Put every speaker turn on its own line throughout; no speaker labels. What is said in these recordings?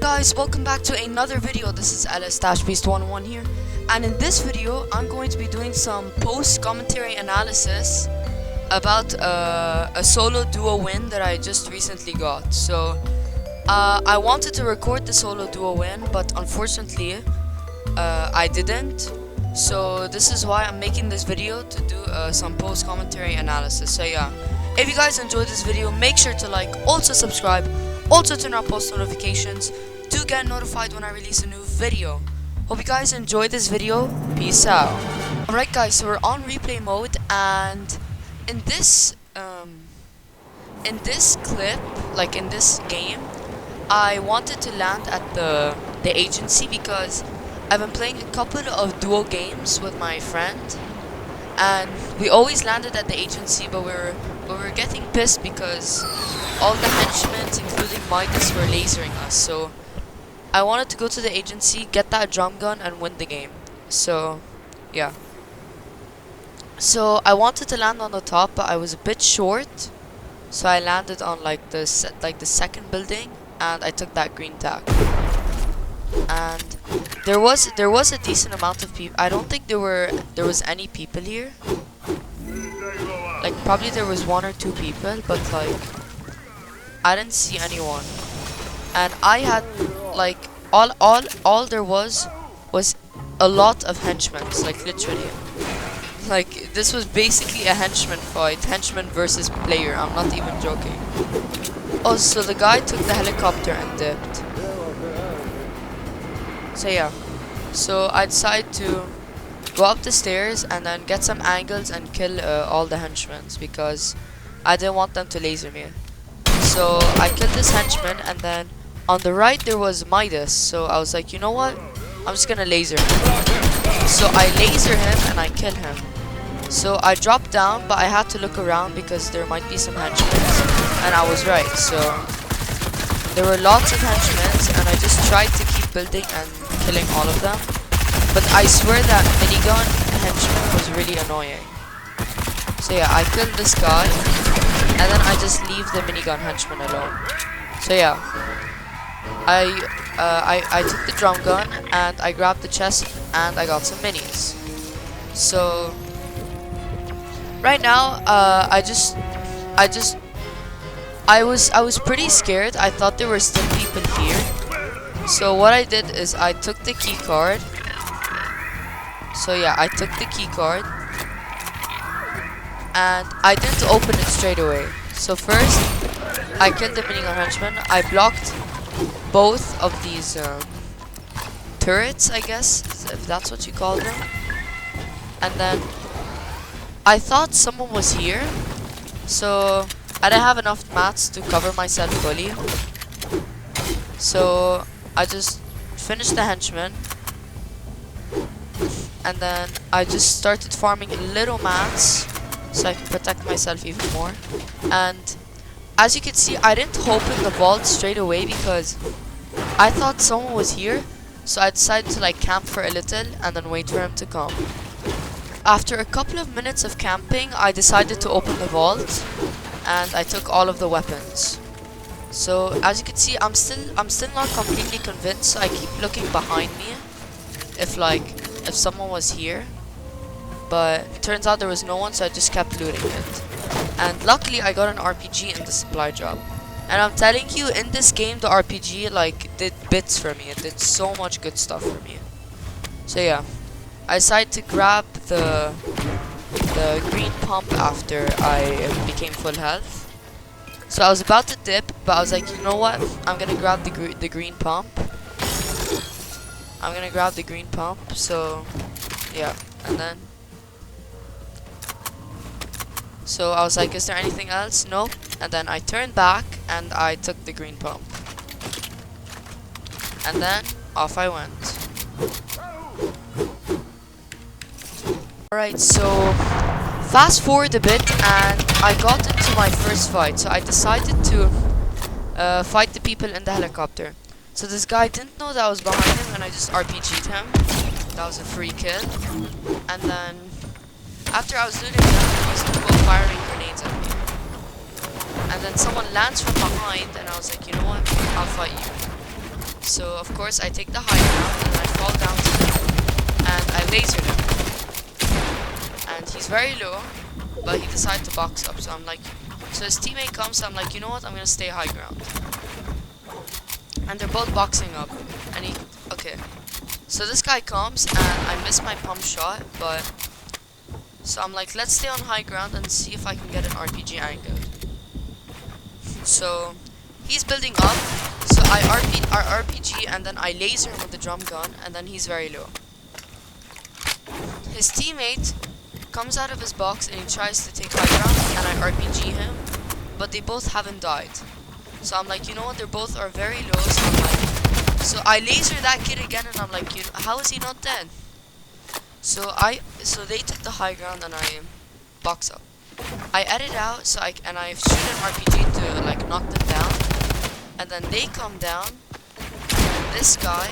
Guys, welcome back to another video. This is LS-Beast101 here, and in this video I'm going to be doing some post-commentary analysis about a solo duo win that I just recently got. So I wanted to record the solo duo win, but unfortunately I didn't. So this is why I'm making this video, to do some post-commentary analysis. So yeah, if you guys enjoyed this video, make sure to like, also subscribe, also turn on post notifications to get notified when I release a new video. Hope you guys enjoyed this video. Peace out. Alright guys, so we're on replay mode, and in this clip, like in this game, I wanted to land at the agency because I've been playing a couple of duo games with my friend, and we always landed at the agency, but we were getting pissed because all the henchmen, including Midas, were lasering us. So I wanted to go to the agency, get that drum gun, and win the game. So yeah. So I wanted to land on the top, but I was a bit short, so I landed on like the second building, and I took that green tack. And there was a decent amount of people. I don't think there was any people here. Like probably there was one or two people, but like I didn't see anyone. And I had like all there was a lot of henchmen, like literally. Like this was basically a henchman fight, henchman versus player. I'm not even joking. Oh, so the guy took the helicopter and dipped. So yeah, so I decided to go up the stairs and then get some angles and kill all the henchmen because I didn't want them to laser me. So I killed this henchman, and then on the right there was Midas. So I was like, you know what? I'm just gonna laser him. So I laser him and I kill him. So I dropped down, but I had to look around because there might be some henchmen, and I was right. So there were lots of henchmen, and I just tried to keep building and killing all of them. But I swear that minigun henchman was really annoying. So yeah, I killed this guy, and then I just leave the minigun henchman alone. So yeah, I took the drum gun and I grabbed the chest and I got some minis. So right now, I was pretty scared. I thought there were still people here. So what I did is I took the key card. So yeah, I took the key card and I didn't open it straight away. So first I killed the minigun henchman. I blocked both of these turrets, I guess, if that's what you call them. And then I thought someone was here, so I didn't have enough mats to cover myself fully. So I just finished the henchman, and then I just started farming little mats so I can protect myself even more. And as you can see, I didn't open the vault straight away because I thought someone was here. So I decided to like camp for a little and then wait for him to come. After a couple of minutes of camping, I decided to open the vault and I took all of the weapons. So as you can see, I'm still not completely convinced, so I keep looking behind me if someone was here. But it turns out there was no one, so I just kept looting it. And luckily I got an RPG in the supply drop. And I'm telling you, in this game the RPG like did bits for me. It did so much good stuff for me. So yeah, I decided to grab the green pump after I became full health. So I was about to dip, but I was like, you know what? I'm gonna grab the green pump. I'm gonna grab the green pump. So yeah, and then so I was like, is there anything else? No. And then I turned back and I took the green pump. And then off I went. Alright, so fast forward a bit and I got into my first fight. So I decided to fight the people in the helicopter. So this guy didn't know that I was behind him, and I just RPG'd him. That was a free kill. And then after I was looting them, these people firing grenades at me. And then someone lands from behind, and I was like, you know what? I'll fight you. So of course I take the high ground and I fall down to him and I laser him. And he's very low, but he decided to box up. So I'm like, so his teammate comes, so I'm like, you know what, I'm gonna stay high ground. And they're both boxing up. And okay. So this guy comes and I miss my pump shot, but so I'm like, let's stay on high ground and see if I can get an RPG angle. So he's building up, so I RPG and then I laser him with the drum gun and then he's very low. His teammate comes out of his box and he tries to take high ground and I RPG him, but they both haven't died. So I'm like, you know what, they both are very low, so I'm like, so I laser that kid again and I'm like, how is he not dead? So they took the high ground and I box up. I edit out so I shoot an RPG to like knock them down, and then they come down and this guy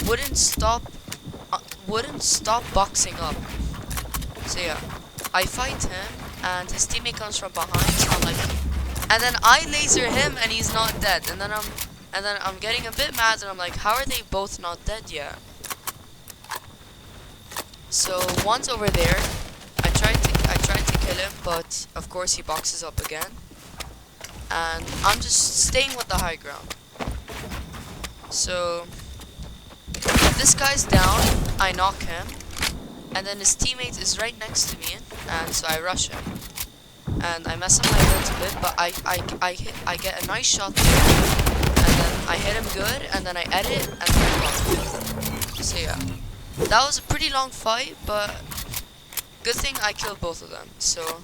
wouldn't stop boxing up. So yeah, I fight him and his teammate comes from behind, so I'm like, and then I laser him and he's not dead, and then I'm getting a bit mad and I'm like, how are they both not dead yet? So one's over there. I tried to kill him, but of course he boxes up again. And I'm just staying with the high ground. So this guy's down, I knock him, and then his teammate is right next to me, and so I rush him. And I mess up my build a bit, but I get a nice shot there, and then I hit him good, and then I edit, and then I knock him. So yeah. That was a pretty long fight, but good thing I killed both of them. So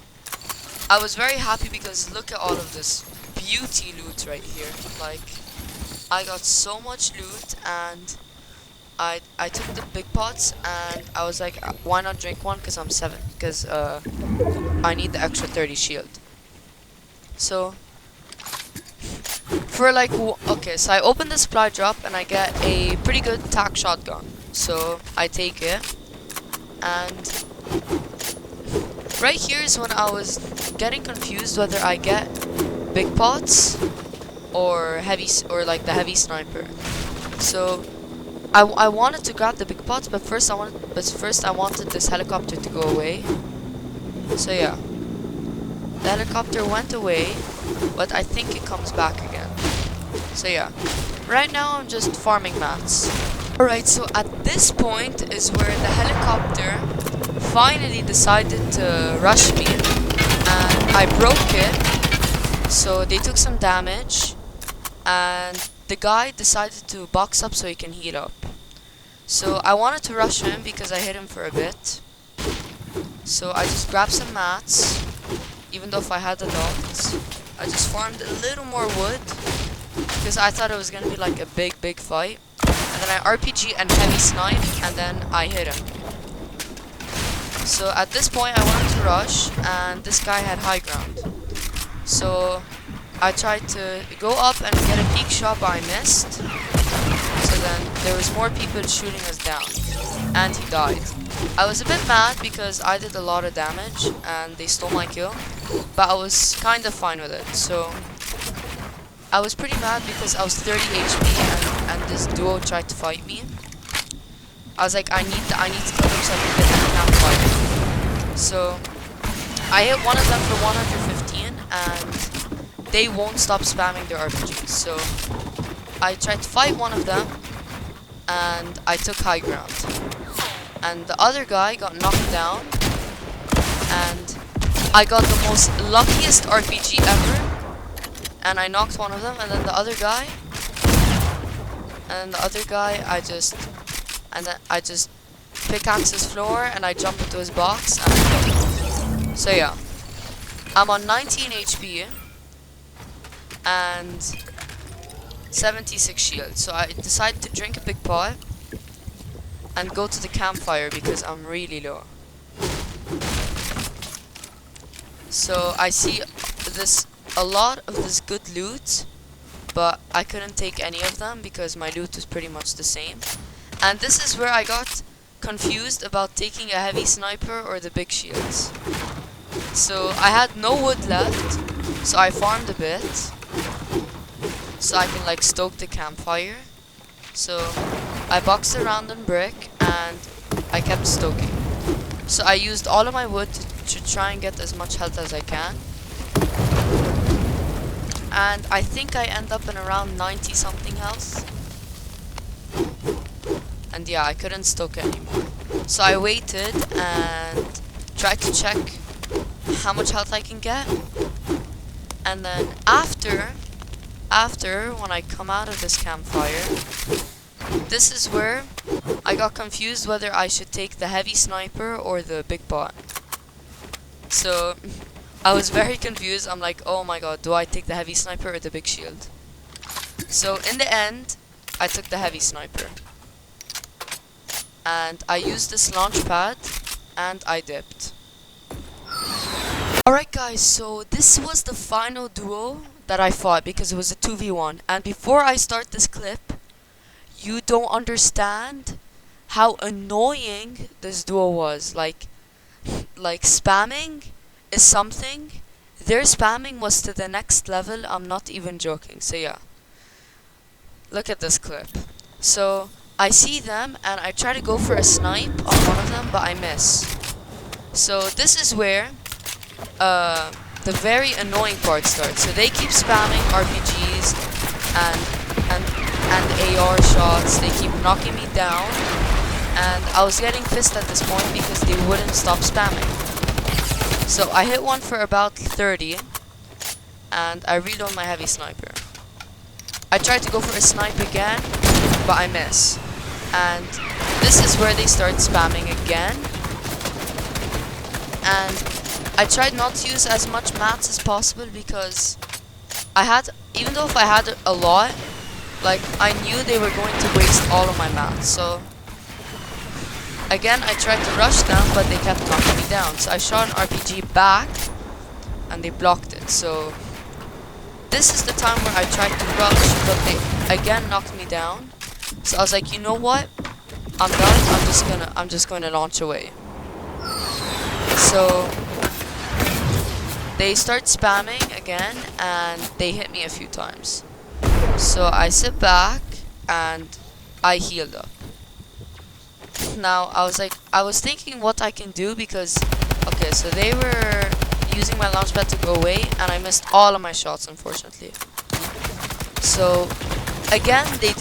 I was very happy because look at all of this beauty loot right here. Like, I got so much loot, and I took the big pots and I was like, why not drink one? Because I'm 7. Because I need the extra 30 shield. So for like, okay, so I open the supply drop and I get a pretty good tac shotgun. So I take it, and right here is when I was getting confused whether I get big pots or like the heavy sniper. So I wanted to grab the big pots, but first I wanted this helicopter to go away. So yeah, the helicopter went away, but I think it comes back again. So yeah, right now I'm just farming mats. Alright, so at this point is where the helicopter finally decided to rush me, and I broke it, so they took some damage, and the guy decided to box up so he can heal up. So I wanted to rush him because I hit him for a bit, so I just grabbed some mats, even though if I had a lot. I just farmed a little more wood, because I thought it was gonna be like a big fight. And then I RPG and heavy snipe, and then I hit him. So at this point I wanted to rush, and this guy had high ground. So I tried to go up and get a peek shot, but I missed. So then there was more people shooting us down, and he died. I was a bit mad because I did a lot of damage and they stole my kill, but I was kind of fine with it. So I was pretty mad because I was 30 HP and this duo tried to fight me. I was like, I need to kill them so I can get them and fight. So I hit one of them for 115 and they won't stop spamming their RPGs. So I tried to fight one of them and I took high ground. And the other guy got knocked down and I got the most luckiest RPG ever. And I knocked one of them, and then the other guy, I just pickaxe his floor, and I jump into his box, and I kill him. So yeah, I'm on 19 HP, and 76 shield. So I decided to drink a big pot, and go to the campfire, because I'm really low. So I see a lot of this good loot, but I couldn't take any of them because my loot was pretty much the same. And this is where I got confused about taking a heavy sniper or the big shields. So I had no wood left, so I farmed a bit. so I can like stoke the campfire. So I boxed a random brick and I kept stoking. So I used all of my wood to try and get as much health as I can. And I think I end up in around 90 something health. And yeah, I couldn't stoke anymore. So I waited and tried to check how much health I can get. And then after when I come out of this campfire, this is where I got confused whether I should take the heavy sniper or the big bot. So I was very confused. I'm like, oh my god, do I take the heavy sniper or the big shield? So in the end, I took the heavy sniper. And I used this launch pad and I dipped. Alright guys, so this was the final duo that I fought because it was a 2v1. And before I start this clip, you don't understand how annoying this duo was. Like spamming is something. Their spamming was to the next level. I'm not even joking. So yeah, look at this clip. So I see them and I try to go for a snipe on one of them, but I miss. So this is where the very annoying part starts. So they keep spamming RPGs and AR shots. They keep knocking me down, and I was getting pissed at this point because they wouldn't stop spamming. So I hit one for about 30 and I reload my heavy sniper. I tried to go for a snipe again, but I miss. And this is where they start spamming again. And I tried not to use as much mats as possible because even though if I had a lot, like I knew they were going to waste all of my mats. So again, I tried to rush them, but they kept knocking me down. So I shot an RPG back and they blocked it. So this is the time where I tried to rush, but they again knocked me down. So I was like, you know what? I'm done. I'm just gonna launch away. So they start spamming again and they hit me a few times. So I sit back and I healed up. Now I was thinking what I can do because okay, so they were using my launch pad to go away and I missed all of my shots, unfortunately. So again, they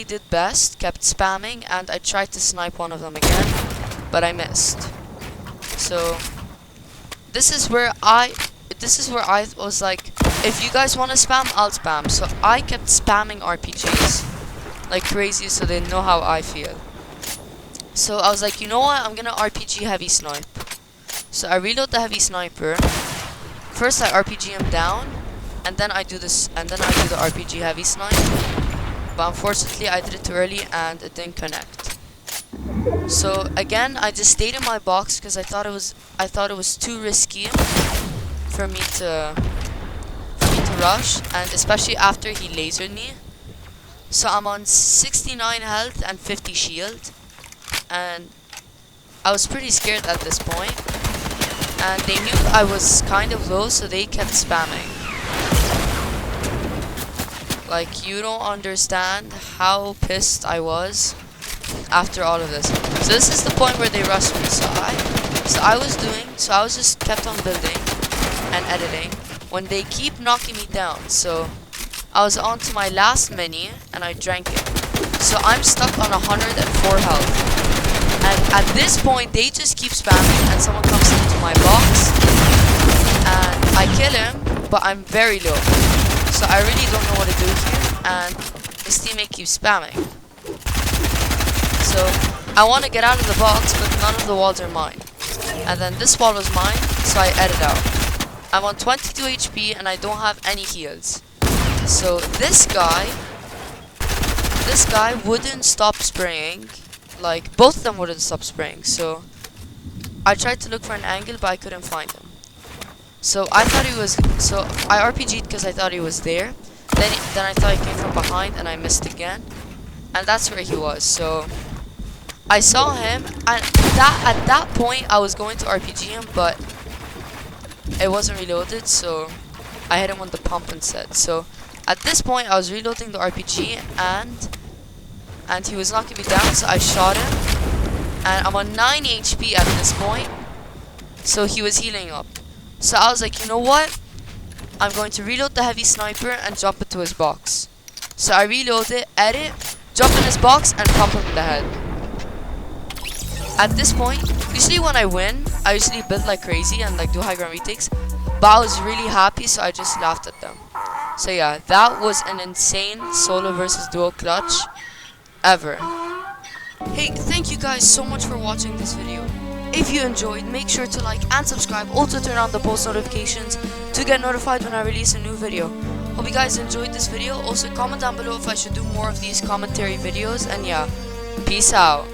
did best, kept spamming, and I tried to snipe one of them again, but I missed. So this is where I was like, if you guys want to spam, I'll spam. So I kept spamming RPGs like crazy so they know how I feel. So I was like, you know what, I'm gonna RPG heavy snipe. So I reload the heavy sniper. First I RPG him down, and then I do this, and then I do the RPG heavy snipe. But unfortunately I did it too early and it didn't connect. So again, I just stayed in my box because I thought it was too risky for me to rush, and especially after he lasered me. So I'm on 69 health and 50 shield, and I was pretty scared at this point. And they knew I was kind of low, so they kept spamming. Like, you don't understand how pissed I was after all of this. So this is the point where they rushed me. So I was just kept on building and editing when they keep knocking me down. So I was on to my last mini and I drank it. So I'm stuck on 104 health. And at this point, they just keep spamming and someone comes into my box and I kill him, but I'm very low. So I really don't know what to do here, and his teammate keeps spamming. So I want to get out of the box, but none of the walls are mine. And then this wall was mine, so I edit out. I'm on 22 HP and I don't have any heals. So this guy wouldn't stop spraying. Like, both of them wouldn't stop spraying. So I tried to look for an angle, but I couldn't find him. So I thought he was, so I RPG'd because I thought he was there. Then I thought he came from behind and I missed again. And that's where he was. So I saw him, and at that point I was going to RPG him, but it wasn't reloaded, so I hit him with the pump instead. So At this point, I was reloading the RPG, and he was knocking me down, so I shot him. And I'm on 9 HP at this point, so he was healing up. So I was like, you know what? I'm going to reload the heavy sniper and jump into his box. So I reload it, edit, jump in his box, and pump him in the head. At this point, usually when I win, I usually build like crazy and like do high ground retakes. But I was really happy, so I just laughed at them. So yeah, that was an insane solo versus duo clutch ever. Hey, thank you guys so much for watching this video. If you enjoyed, make sure to like and subscribe. Also turn on the post notifications to get notified when I release a new video. Hope you guys enjoyed this video. Also comment down below if I should do more of these commentary videos. And yeah, peace out.